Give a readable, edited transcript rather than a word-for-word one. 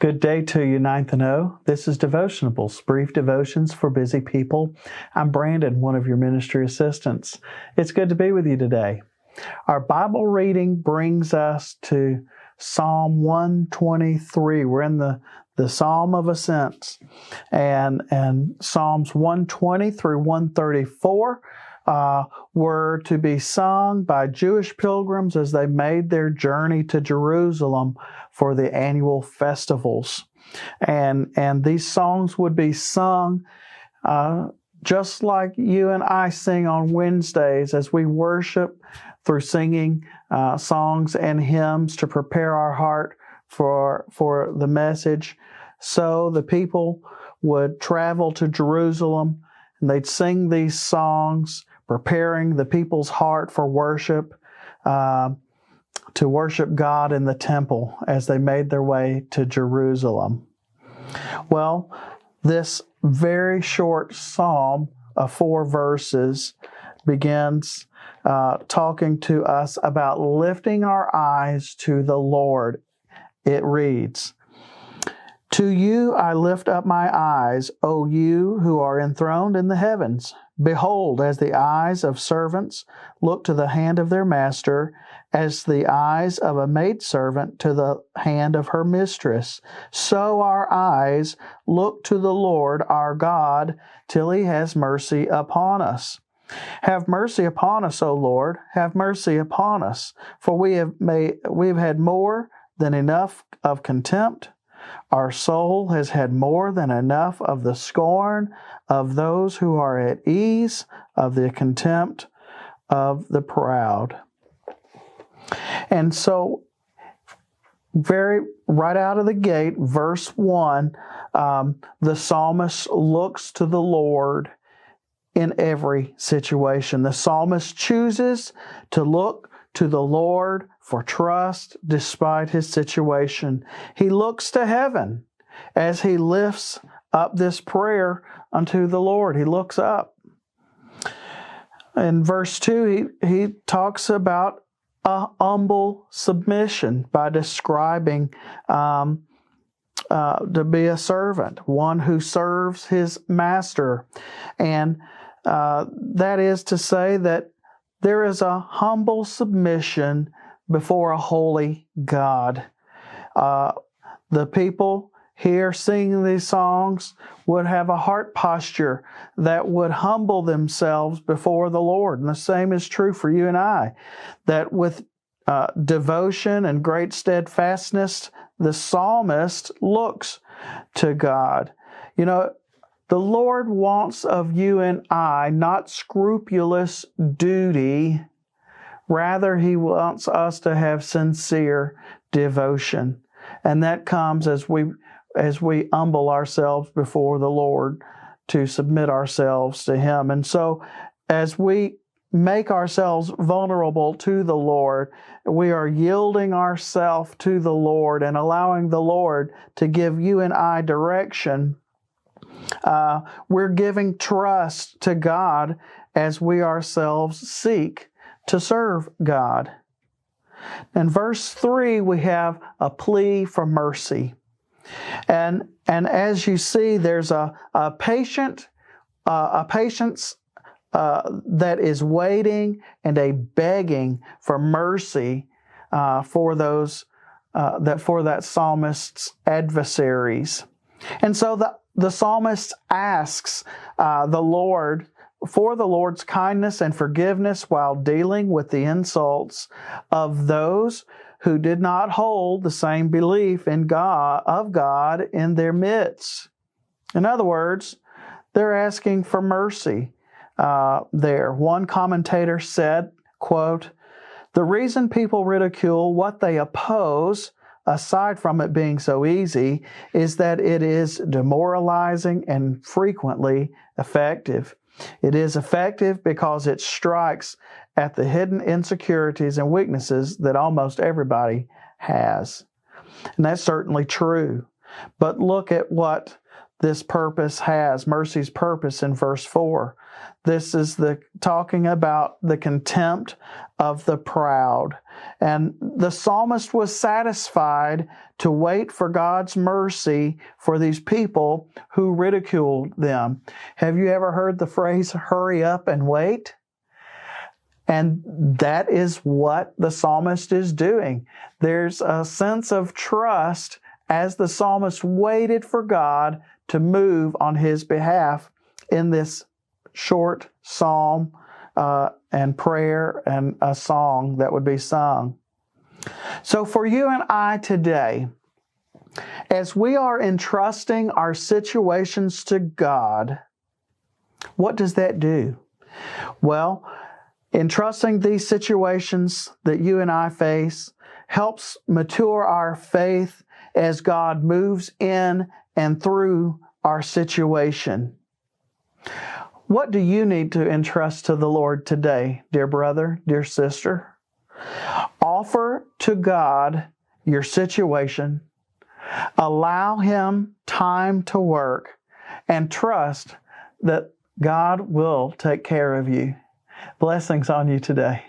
Good day to you, 9th and O. This is Devotionables, brief devotions for busy people. I'm Brandon, one of your ministry assistants. It's good to be with you today. Our Bible reading brings us to Psalm 123. We're in the Psalm of Ascents, and Psalms 120 through 134 were to be sung by Jewish pilgrims as they made their journey to Jerusalem for the annual festivals. And these songs would be sung just like you and I sing on Wednesdays as we worship through singing songs and hymns to prepare our heart for the message. So the people would travel to Jerusalem and they'd sing these songs, preparing the people's heart for worship, to worship God in the temple as they made their way to Jerusalem. Well, this very short psalm of 4 verses begins talking to us about lifting our eyes to the Lord. It reads, "To you I lift up my eyes, O you who are enthroned in the heavens. Behold, as the eyes of servants look to the hand of their master, as the eyes of a maidservant to the hand of her mistress, so our eyes look to the Lord our God till he has mercy upon us. Have mercy upon us, O Lord, have mercy upon us, for we have had more than enough of contempt. Our soul has had more than enough of the scorn of those who are at ease, of the contempt of the proud." And so, right out of the gate, verse 1, the psalmist looks to the Lord in every situation. The psalmist chooses to look to the Lord for trust despite his situation. He looks to heaven as he lifts up this prayer unto the Lord. He looks up. In verse 2, he talks about a humble submission by describing to be a servant, one who serves his master. And that is to say that there is a humble submission before a holy God. The people here singing these songs would have a heart posture that would humble themselves before the Lord. And the same is true for you and I, that with devotion and great steadfastness, the psalmist looks to God. You know, the Lord wants of you and I not scrupulous duty. Rather, he wants us to have sincere devotion. And that comes as we humble ourselves before the Lord to submit ourselves to him. And so as we make ourselves vulnerable to the Lord, we are yielding ourselves to the Lord and allowing the Lord to give you and I direction. We're giving trust to God as we ourselves seek to serve God. In verse 3, we have a plea for mercy. And as you see, there's a patience that is waiting and a begging for mercy for that psalmist's adversaries. And so the psalmist asks the Lord for the Lord's kindness and forgiveness while dealing with the insults of those who did not hold the same belief in God in their midst. In other words, they're asking for mercy there. One commentator said, quote, "The reason people ridicule what they oppose, aside from it being so easy, is that it is demoralizing and frequently effective. It is effective because it strikes at the hidden insecurities and weaknesses that almost everybody has." And that's certainly true. But look at what this purpose has, mercy's purpose in verse 4. This is talking about the contempt of the proud. And the psalmist was satisfied to wait for God's mercy for these people who ridiculed them. Have you ever heard the phrase, hurry up and wait? And that is what the psalmist is doing. There's a sense of trust as the psalmist waited for God to move on his behalf in this short psalm and prayer and a song that would be sung. So for you and I today, as we are entrusting our situations to God, what does that do? Well, entrusting these situations that you and I face helps mature our faith as God moves in and through our situation. What do you need to entrust to the Lord today, dear brother, dear sister? Offer to God your situation, allow Him time to work, and trust that God will take care of you. Blessings on you today.